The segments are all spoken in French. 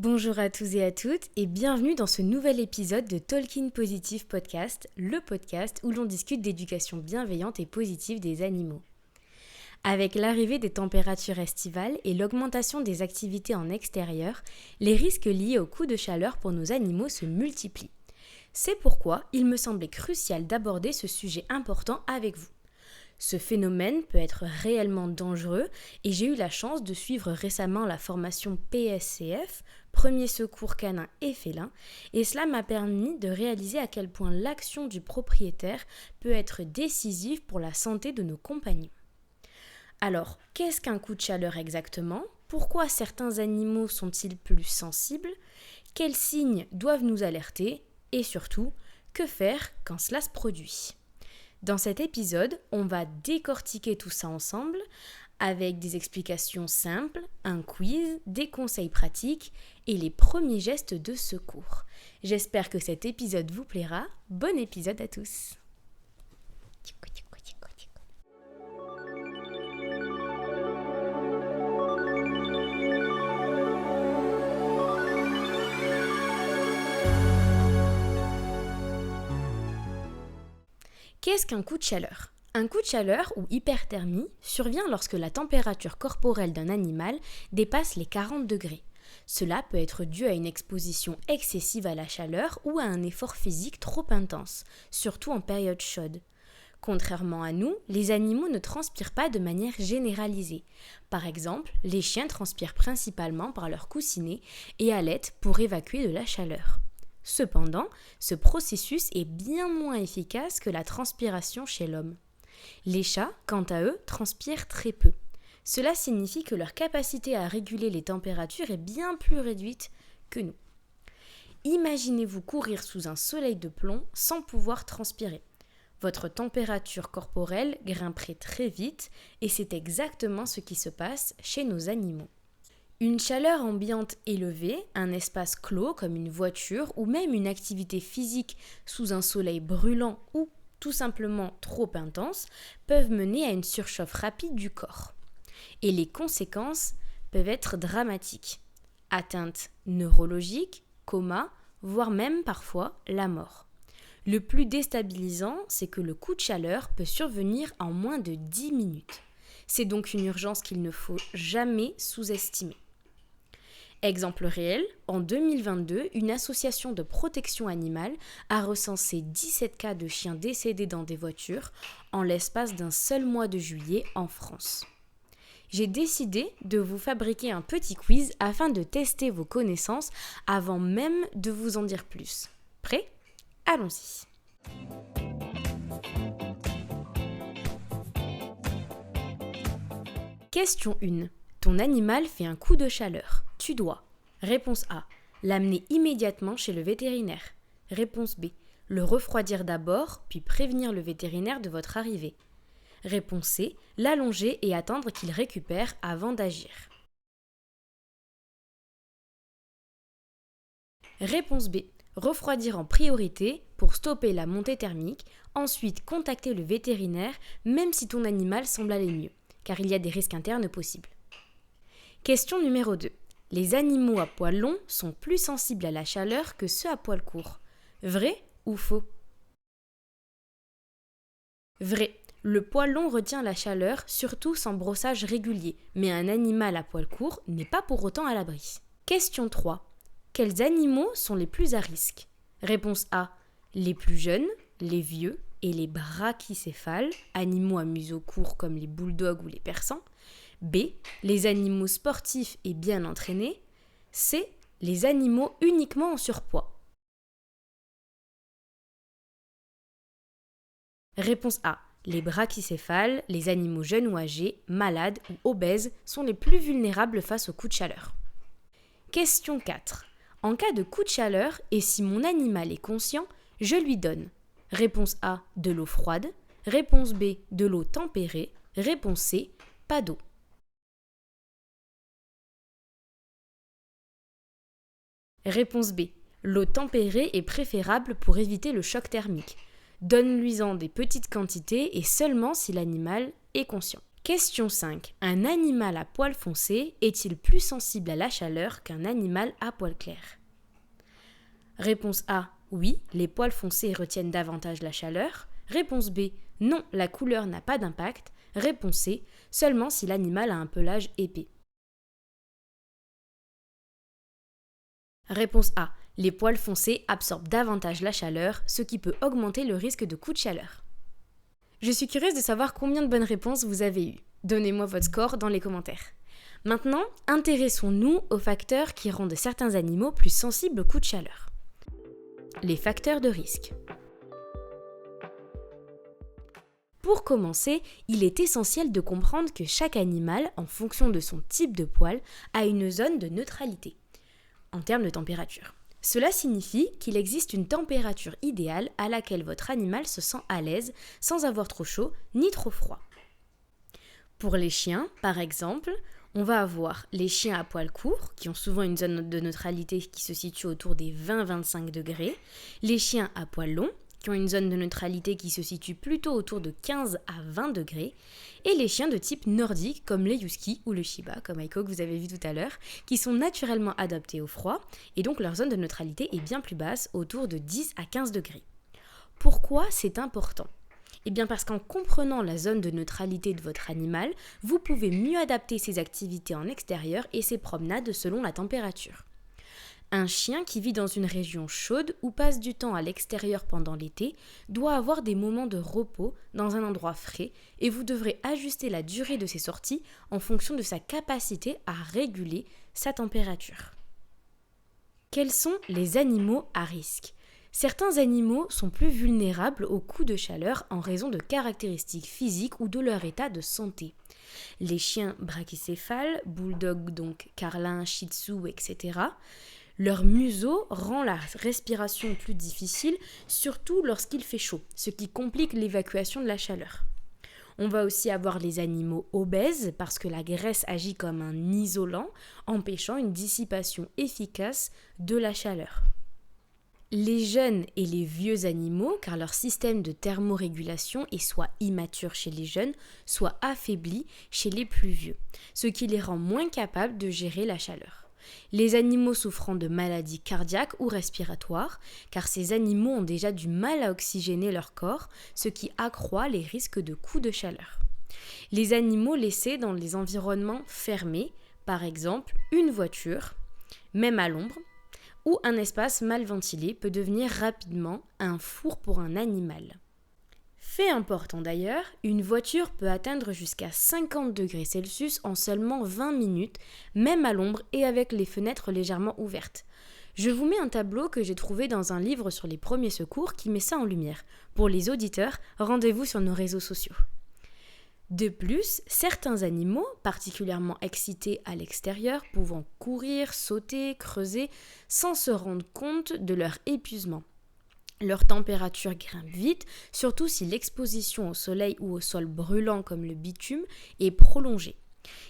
Bonjour à tous et à toutes et bienvenue dans ce nouvel épisode de Talking Positive Podcast, le podcast où l'on discute d'éducation bienveillante et positive des animaux. Avec l'arrivée des températures estivales et l'augmentation des activités en extérieur, les risques liés aux coups de chaleur pour nos animaux se multiplient. C'est pourquoi il me semblait crucial d'aborder ce sujet important avec vous. Ce phénomène peut être réellement dangereux et j'ai eu la chance de suivre récemment la formation PSCF, Premier secours canin et félin, et cela m'a permis de réaliser à quel point l'action du propriétaire peut être décisive pour la santé de nos compagnons. Alors, qu'est-ce qu'un coup de chaleur exactement ? Pourquoi certains animaux sont-ils plus sensibles ? Quels signes doivent nous alerter ? Et surtout, que faire quand cela se produit ? Dans cet épisode, on va décortiquer tout ça ensemble avec des explications simples, un quiz, des conseils pratiques et les premiers gestes de secours. J'espère que cet épisode vous plaira. Bon épisode à tous. Qu'est-ce qu'un coup de chaleur ? Un coup de chaleur ou hyperthermie survient lorsque la température corporelle d'un animal dépasse les 40 degrés. Cela peut être dû à une exposition excessive à la chaleur ou à un effort physique trop intense, surtout en période chaude. Contrairement à nous, les animaux ne transpirent pas de manière généralisée. Par exemple, les chiens transpirent principalement par leur coussinet et halètent pour évacuer de la chaleur. Cependant, ce processus est bien moins efficace que la transpiration chez l'homme. Les chats, quant à eux, transpirent très peu. Cela signifie que leur capacité à réguler les températures est bien plus réduite que nous. Imaginez-vous courir sous un soleil de plomb sans pouvoir transpirer. Votre température corporelle grimperait très vite et c'est exactement ce qui se passe chez nos animaux. Une chaleur ambiante élevée, un espace clos comme une voiture ou même une activité physique sous un soleil brûlant ou tout simplement trop intense peuvent mener à une surchauffe rapide du corps. Et les conséquences peuvent être dramatiques. Atteinte neurologique, coma, voire même parfois la mort. Le plus déstabilisant, c'est que le coup de chaleur peut survenir en moins de 10 minutes. C'est donc une urgence qu'il ne faut jamais sous-estimer. Exemple réel, en 2022, une association de protection animale a recensé 17 cas de chiens décédés dans des voitures en l'espace d'un seul mois de juillet en France. J'ai décidé de vous fabriquer un petit quiz afin de tester vos connaissances avant même de vous en dire plus. Prêt ? Allons-y. Question 1. Ton animal fait un coup de chaleur. Tu dois. Réponse A. L'amener immédiatement chez le vétérinaire. Réponse B. Le refroidir d'abord, puis prévenir le vétérinaire de votre arrivée. Réponse C. L'allonger et attendre qu'il récupère avant d'agir. Réponse B. Refroidir en priorité pour stopper la montée thermique, ensuite contacter le vétérinaire même si ton animal semble aller mieux, car il y a des risques internes possibles. Question numéro 2. Les animaux à poils longs sont plus sensibles à la chaleur que ceux à poils courts. Vrai ou faux ? Vrai. Le poil long retient la chaleur, surtout sans brossage régulier, mais un animal à poils courts n'est pas pour autant à l'abri. Question 3. Quels animaux sont les plus à risque ? Réponse A. Les plus jeunes, les vieux et les brachycéphales, animaux à museau court comme les bulldogs ou les persans. B. Les animaux sportifs et bien entraînés. C. Les animaux uniquement en surpoids. Réponse A. Les brachycéphales, les animaux jeunes ou âgés, malades ou obèses sont les plus vulnérables face aux coups de chaleur. Question 4. En cas de coup de chaleur et si mon animal est conscient, je lui donne. Réponse A. De l'eau froide. Réponse B. De l'eau tempérée. Réponse C. Pas d'eau. Réponse B. L'eau tempérée est préférable pour éviter le choc thermique. Donne-lui-en des petites quantités et seulement si l'animal est conscient. Question 5. Un animal à poil foncé est-il plus sensible à la chaleur qu'un animal à poil clair? Réponse A. Oui, les poils foncés retiennent davantage la chaleur. Réponse B. Non, la couleur n'a pas d'impact. Réponse C. Seulement si l'animal a un pelage épais. Réponse A. Les poils foncés absorbent davantage la chaleur, ce qui peut augmenter le risque de coup de chaleur. Je suis curieuse de savoir combien de bonnes réponses vous avez eues. Donnez-moi votre score dans les commentaires. Maintenant, intéressons-nous aux facteurs qui rendent certains animaux plus sensibles aux coups de chaleur. Les facteurs de risque. Pour commencer, il est essentiel de comprendre que chaque animal, en fonction de son type de poil, a une zone de neutralité, en termes de température. Cela signifie qu'il existe une température idéale à laquelle votre animal se sent à l'aise sans avoir trop chaud ni trop froid. Pour les chiens, par exemple, on va avoir les chiens à poil court, qui ont souvent une zone de neutralité qui se situe autour des 20-25 degrés, les chiens à poil long, qui ont une zone de neutralité qui se situe plutôt autour de 15 à 20 degrés, et les chiens de type nordique comme les huskies ou le shiba, comme Aiko que vous avez vu tout à l'heure, qui sont naturellement adaptés au froid, et donc leur zone de neutralité est bien plus basse, autour de 10 à 15 degrés. Pourquoi c'est important ? Eh bien parce qu'en comprenant la zone de neutralité de votre animal, vous pouvez mieux adapter ses activités en extérieur et ses promenades selon la température. Un chien qui vit dans une région chaude ou passe du temps à l'extérieur pendant l'été doit avoir des moments de repos dans un endroit frais et vous devrez ajuster la durée de ses sorties en fonction de sa capacité à réguler sa température. Quels sont les animaux à risque ? Certains animaux sont plus vulnérables aux coups de chaleur en raison de caractéristiques physiques ou de leur état de santé. Les chiens brachycéphales, bulldogs donc carlin, shih tzu, etc., leur museau rend la respiration plus difficile, surtout lorsqu'il fait chaud, ce qui complique l'évacuation de la chaleur. On va aussi avoir les animaux obèses parce que la graisse agit comme un isolant, empêchant une dissipation efficace de la chaleur. Les jeunes et les vieux animaux, car leur système de thermorégulation est soit immature chez les jeunes, soit affaibli chez les plus vieux, ce qui les rend moins capables de gérer la chaleur. Les animaux souffrant de maladies cardiaques ou respiratoires, car ces animaux ont déjà du mal à oxygéner leur corps, ce qui accroît les risques de coups de chaleur. Les animaux laissés dans les environnements fermés, par exemple une voiture, même à l'ombre, ou un espace mal ventilé peut devenir rapidement un four pour un animal. Fait important d'ailleurs, une voiture peut atteindre jusqu'à 50 degrés Celsius en seulement 20 minutes, même à l'ombre et avec les fenêtres légèrement ouvertes. Je vous mets un tableau que j'ai trouvé dans un livre sur les premiers secours qui met ça en lumière. Pour les auditeurs, rendez-vous sur nos réseaux sociaux. De plus, certains animaux, particulièrement excités à l'extérieur, pouvant courir, sauter, creuser, sans se rendre compte de leur épuisement. Leur température grimpe vite, surtout si l'exposition au soleil ou au sol brûlant comme le bitume est prolongée.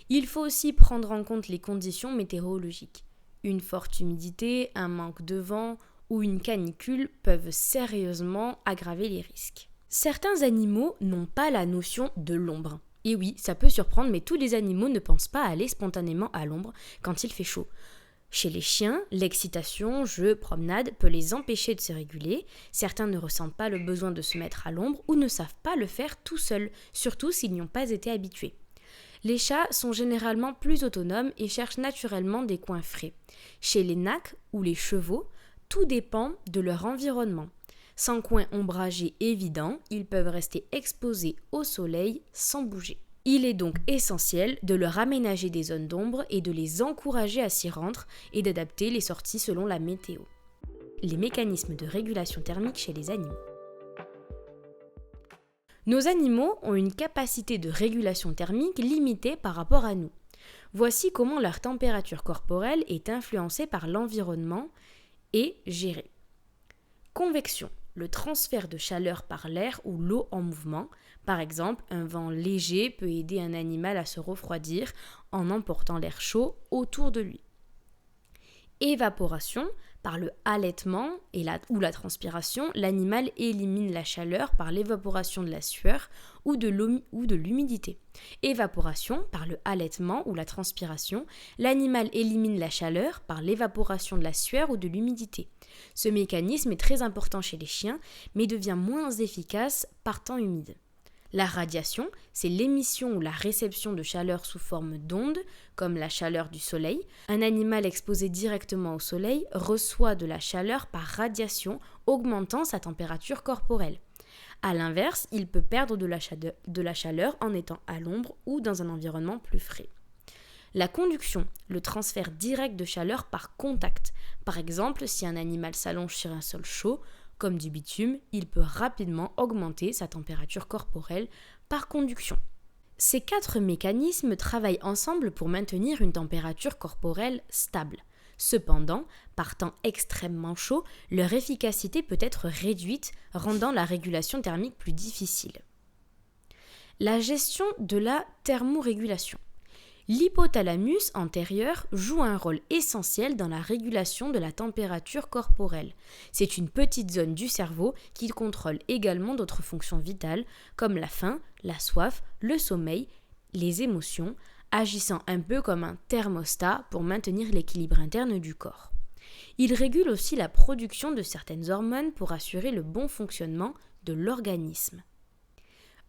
Il faut aussi prendre en compte les conditions météorologiques. Une forte humidité, un manque de vent ou une canicule peuvent sérieusement aggraver les risques. Certains animaux n'ont pas la notion de l'ombre. Et oui, ça peut surprendre, mais tous les animaux ne pensent pas aller spontanément à l'ombre quand il fait chaud. Chez les chiens, l'excitation, jeu, promenade peut les empêcher de se réguler. Certains ne ressentent pas le besoin de se mettre à l'ombre ou ne savent pas le faire tout seuls, surtout s'ils n'y ont pas été habitués. Les chats sont généralement plus autonomes et cherchent naturellement des coins frais. Chez les nacs ou les chevaux, tout dépend de leur environnement. Sans coin ombragé évident, ils peuvent rester exposés au soleil sans bouger. Il est donc essentiel de leur aménager des zones d'ombre et de les encourager à s'y rendre et d'adapter les sorties selon la météo. Les mécanismes de régulation thermique chez les animaux. Nos animaux ont une capacité de régulation thermique limitée par rapport à nous. Voici comment leur température corporelle est influencée par l'environnement et gérée. Convection. Le transfert de chaleur par l'air ou l'eau en mouvement. Par exemple, un vent léger peut aider un animal à se refroidir en emportant l'air chaud autour de lui. Évaporation. Par le halètement ou la transpiration, l'animal élimine la chaleur par l'évaporation de la sueur ou de l'humidité. Évaporation, par le halètement ou la transpiration, l'animal élimine la chaleur par l'évaporation de la sueur ou de l'humidité. Ce mécanisme est très important chez les chiens, mais devient moins efficace par temps humide. La radiation, c'est l'émission ou la réception de chaleur sous forme d'ondes, comme la chaleur du soleil. Un animal exposé directement au soleil reçoit de la chaleur par radiation, augmentant sa température corporelle. A l'inverse, il peut perdre de la chaleur en étant à l'ombre ou dans un environnement plus frais. La conduction, le transfert direct de chaleur par contact. Par exemple, si un animal s'allonge sur un sol chaud, comme du bitume, il peut rapidement augmenter sa température corporelle par conduction. Ces 4 mécanismes travaillent ensemble pour maintenir une température corporelle stable. Cependant, par temps extrêmement chaud, leur efficacité peut être réduite, rendant la régulation thermique plus difficile. La gestion de la thermorégulation. L'hypothalamus antérieur joue un rôle essentiel dans la régulation de la température corporelle. C'est une petite zone du cerveau qui contrôle également d'autres fonctions vitales comme la faim, la soif, le sommeil, les émotions, agissant un peu comme un thermostat pour maintenir l'équilibre interne du corps. Il régule aussi la production de certaines hormones pour assurer le bon fonctionnement de l'organisme.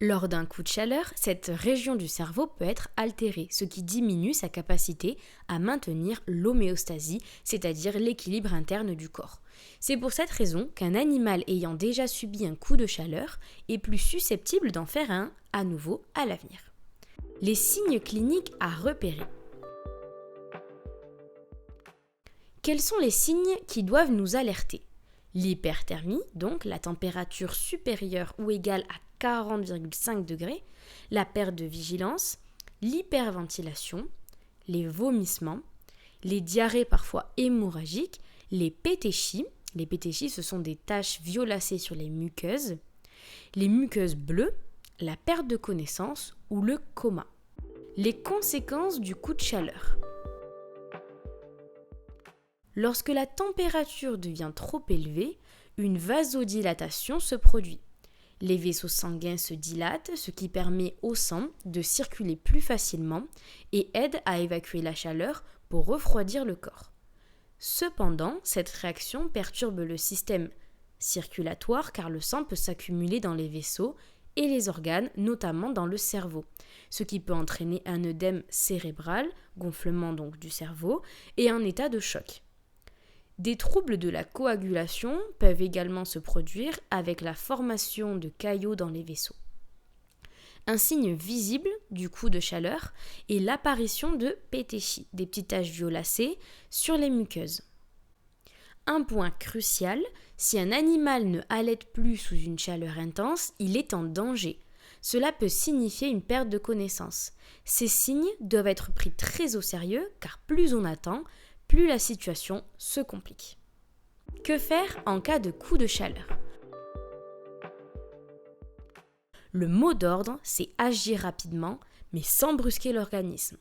Lors d'un coup de chaleur, cette région du cerveau peut être altérée, ce qui diminue sa capacité à maintenir l'homéostasie, c'est-à-dire l'équilibre interne du corps. C'est pour cette raison qu'un animal ayant déjà subi un coup de chaleur est plus susceptible d'en faire un à nouveau à l'avenir. Les signes cliniques à repérer. Quels sont les signes qui doivent nous alerter ? L'hyperthermie, donc la température supérieure ou égale à 40,5 degrés, la perte de vigilance, l'hyperventilation, les vomissements, les diarrhées parfois hémorragiques, les pétéchies. Les pétéchies, ce sont des taches violacées sur les muqueuses bleues, la perte de connaissance ou le coma. Les conséquences du coup de chaleur. Lorsque la température devient trop élevée, une vasodilatation se produit. Les vaisseaux sanguins se dilatent, ce qui permet au sang de circuler plus facilement et aide à évacuer la chaleur pour refroidir le corps. Cependant, cette réaction perturbe le système circulatoire car le sang peut s'accumuler dans les vaisseaux et les organes, notamment dans le cerveau, ce qui peut entraîner un œdème cérébral, gonflement donc du cerveau, et un état de choc. Des troubles de la coagulation peuvent également se produire avec la formation de caillots dans les vaisseaux. Un signe visible du coup de chaleur est l'apparition de pétéchies, des petites taches violacées sur les muqueuses. Un point crucial, si un animal ne halète plus sous une chaleur intense, il est en danger. Cela peut signifier une perte de connaissance. Ces signes doivent être pris très au sérieux car plus on attend, plus la situation se complique. Que faire en cas de coup de chaleur ? Le mot d'ordre, c'est agir rapidement, mais sans brusquer l'organisme.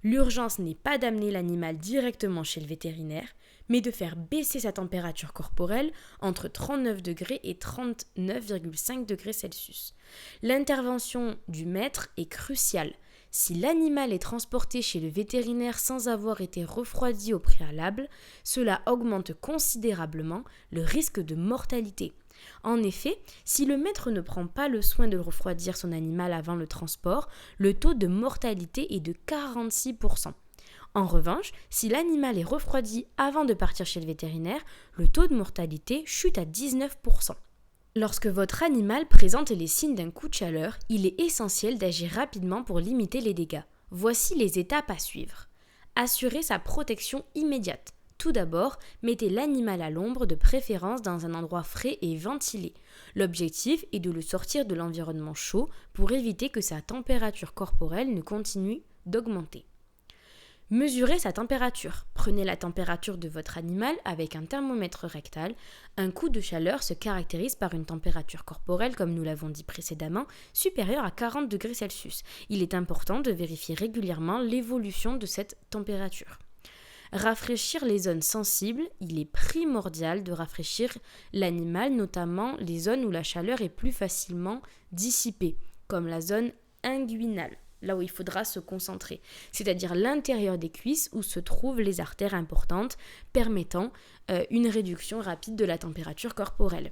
L'urgence n'est pas d'amener l'animal directement chez le vétérinaire, mais de faire baisser sa température corporelle entre 39 degrés et 39,5 degrés Celsius. L'intervention du maître est cruciale. Si l'animal est transporté chez le vétérinaire sans avoir été refroidi au préalable, cela augmente considérablement le risque de mortalité. En effet, si le maître ne prend pas le soin de refroidir son animal avant le transport, le taux de mortalité est de 46%. En revanche, si l'animal est refroidi avant de partir chez le vétérinaire, le taux de mortalité chute à 19%. Lorsque votre animal présente les signes d'un coup de chaleur, il est essentiel d'agir rapidement pour limiter les dégâts. Voici les étapes à suivre. Assurez sa protection immédiate. Tout d'abord, mettez l'animal à l'ombre, de préférence dans un endroit frais et ventilé. L'objectif est de le sortir de l'environnement chaud pour éviter que sa température corporelle ne continue d'augmenter. Mesurez sa température. Prenez la température de votre animal avec un thermomètre rectal. Un coup de chaleur se caractérise par une température corporelle, comme nous l'avons dit précédemment, supérieure à 40 degrés Celsius. Il est important de vérifier régulièrement l'évolution de cette température. Rafraîchir les zones sensibles, il est primordial de rafraîchir l'animal, notamment les zones où la chaleur est plus facilement dissipée, comme la zone inguinale, là où il faudra se concentrer, c'est-à-dire l'intérieur des cuisses où se trouvent les artères importantes, permettant une réduction rapide de la température corporelle.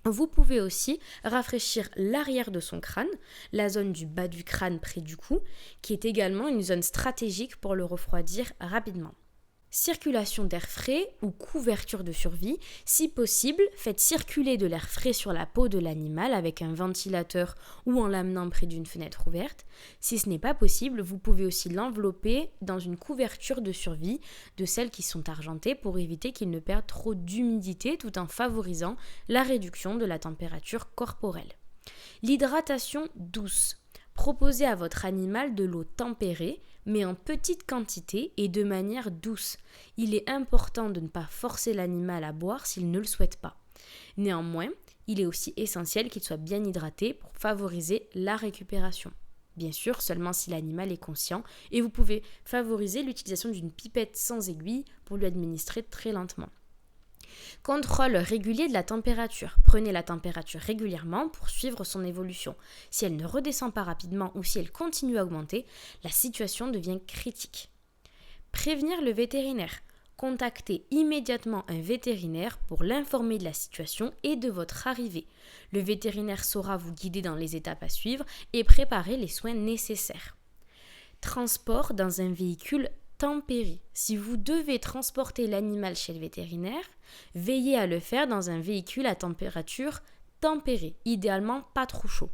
Vous pouvez aussi rafraîchir l'arrière de son crâne, la zone du bas du crâne près du cou, qui est également une zone stratégique pour le refroidir rapidement. Circulation d'air frais ou couverture de survie. Si possible, faites circuler de l'air frais sur la peau de l'animal avec un ventilateur ou en l'amenant près d'une fenêtre ouverte. Si ce n'est pas possible, vous pouvez aussi l'envelopper dans une couverture de survie, de celles qui sont argentées, pour éviter qu'il ne perde trop d'humidité tout en favorisant la réduction de la température corporelle. L'hydratation douce. Proposez à votre animal de l'eau tempérée, mais en petite quantité et de manière douce. Il est important de ne pas forcer l'animal à boire s'il ne le souhaite pas. Néanmoins, il est aussi essentiel qu'il soit bien hydraté pour favoriser la récupération. Bien sûr, seulement si l'animal est conscient, et vous pouvez favoriser l'utilisation d'une pipette sans aiguille pour lui administrer très lentement. Contrôle régulier de la température. Prenez la température régulièrement pour suivre son évolution. Si elle ne redescend pas rapidement ou si elle continue à augmenter, la situation devient critique. Prévenir le vétérinaire. Contactez immédiatement un vétérinaire pour l'informer de la situation et de votre arrivée. Le vétérinaire saura vous guider dans les étapes à suivre et préparer les soins nécessaires. Transport dans un véhicule tempéré. Si vous devez transporter l'animal chez le vétérinaire, veillez à le faire dans un véhicule à température tempérée, idéalement pas trop chaud.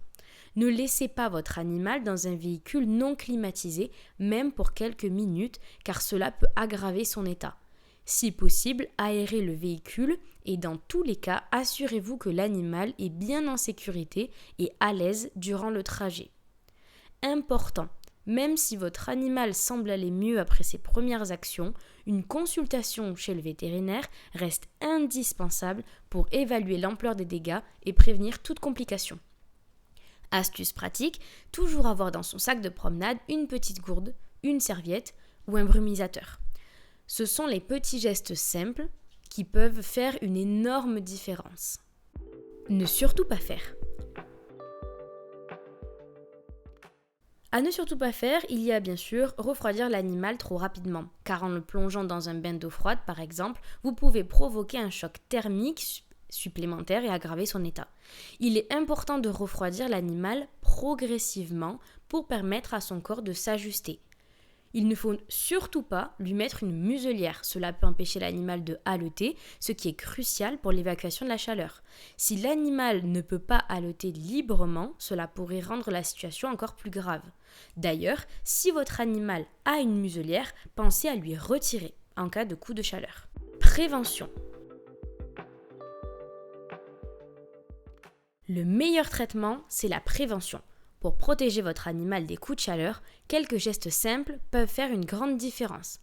Ne laissez pas votre animal dans un véhicule non climatisé, même pour quelques minutes, car cela peut aggraver son état. Si possible, aérez le véhicule et dans tous les cas, assurez-vous que l'animal est bien en sécurité et à l'aise durant le trajet. Important. Même si votre animal semble aller mieux après ses premières actions, une consultation chez le vétérinaire reste indispensable pour évaluer l'ampleur des dégâts et prévenir toute complication. Astuce pratique, toujours avoir dans son sac de promenade une petite gourde, une serviette ou un brumisateur. Ce sont les petits gestes simples qui peuvent faire une énorme différence. Ne surtout pas faire. À ne surtout pas faire, il y a bien sûr refroidir l'animal trop rapidement, car en le plongeant dans un bain d'eau froide par exemple, vous pouvez provoquer un choc thermique supplémentaire et aggraver son état. Il est important de refroidir l'animal progressivement pour permettre à son corps de s'ajuster. Il ne faut surtout pas lui mettre une muselière, cela peut empêcher l'animal de haleter, ce qui est crucial pour l'évacuation de la chaleur. Si l'animal ne peut pas haleter librement, cela pourrait rendre la situation encore plus grave. D'ailleurs, si votre animal a une muselière, pensez à lui retirer en cas de coup de chaleur. Prévention. Le meilleur traitement, c'est la prévention. Pour protéger votre animal des coups de chaleur, quelques gestes simples peuvent faire une grande différence.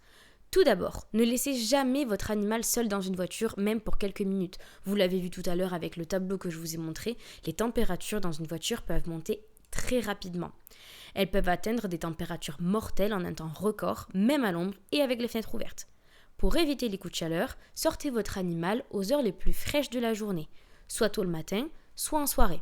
Tout d'abord, ne laissez jamais votre animal seul dans une voiture, même pour quelques minutes. Vous l'avez vu tout à l'heure avec le tableau que je vous ai montré, les températures dans une voiture peuvent monter très rapidement. Elles peuvent atteindre des températures mortelles en un temps record, même à l'ombre et avec les fenêtres ouvertes. Pour éviter les coups de chaleur, sortez votre animal aux heures les plus fraîches de la journée, soit tôt le matin, soit en soirée.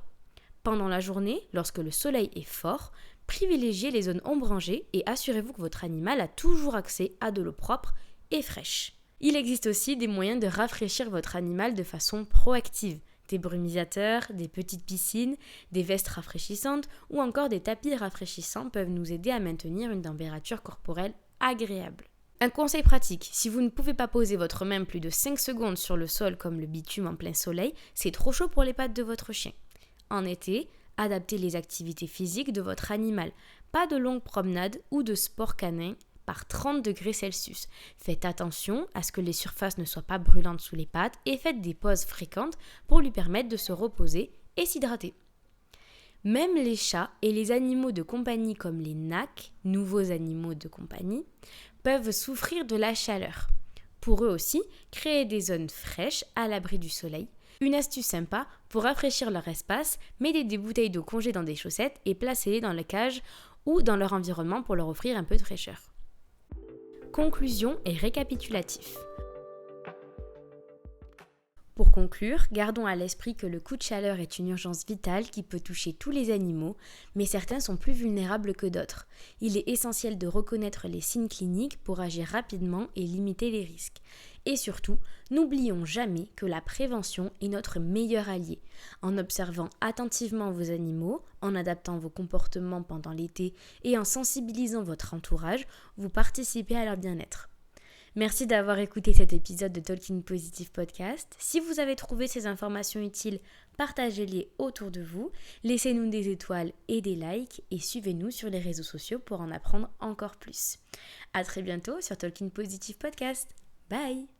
Pendant la journée, lorsque le soleil est fort, privilégiez les zones ombragées et assurez-vous que votre animal a toujours accès à de l'eau propre et fraîche. Il existe aussi des moyens de rafraîchir votre animal de façon proactive. Des brumisateurs, des petites piscines, des vestes rafraîchissantes ou encore des tapis rafraîchissants peuvent nous aider à maintenir une température corporelle agréable. Un conseil pratique, si vous ne pouvez pas poser votre main plus de 5 secondes sur le sol comme le bitume en plein soleil, c'est trop chaud pour les pattes de votre chien. En été, adaptez les activités physiques de votre animal. Pas de longues promenades ou de sport canin par 30 degrés Celsius. Faites attention à ce que les surfaces ne soient pas brûlantes sous les pattes et faites des pauses fréquentes pour lui permettre de se reposer et s'hydrater. Même les chats et les animaux de compagnie comme les NAC, nouveaux animaux de compagnie, peuvent souffrir de la chaleur. Pour eux aussi, créez des zones fraîches à l'abri du soleil. Une astuce sympa, pour rafraîchir leur espace, mettez des bouteilles d'eau congées dans des chaussettes et placez-les dans la cage ou dans leur environnement pour leur offrir un peu de fraîcheur. Conclusion et récapitulatif. Pour conclure, gardons à l'esprit que le coup de chaleur est une urgence vitale qui peut toucher tous les animaux, mais certains sont plus vulnérables que d'autres. Il est essentiel de reconnaître les signes cliniques pour agir rapidement et limiter les risques. Et surtout, n'oublions jamais que la prévention est notre meilleur allié. En observant attentivement vos animaux, en adaptant vos comportements pendant l'été et en sensibilisant votre entourage, vous participez à leur bien-être. Merci d'avoir écouté cet épisode de Talking Positive Podcast. Si vous avez trouvé ces informations utiles, partagez-les autour de vous, laissez-nous des étoiles et des likes et suivez-nous sur les réseaux sociaux pour en apprendre encore plus. À très bientôt sur Talking Positive Podcast. Bye!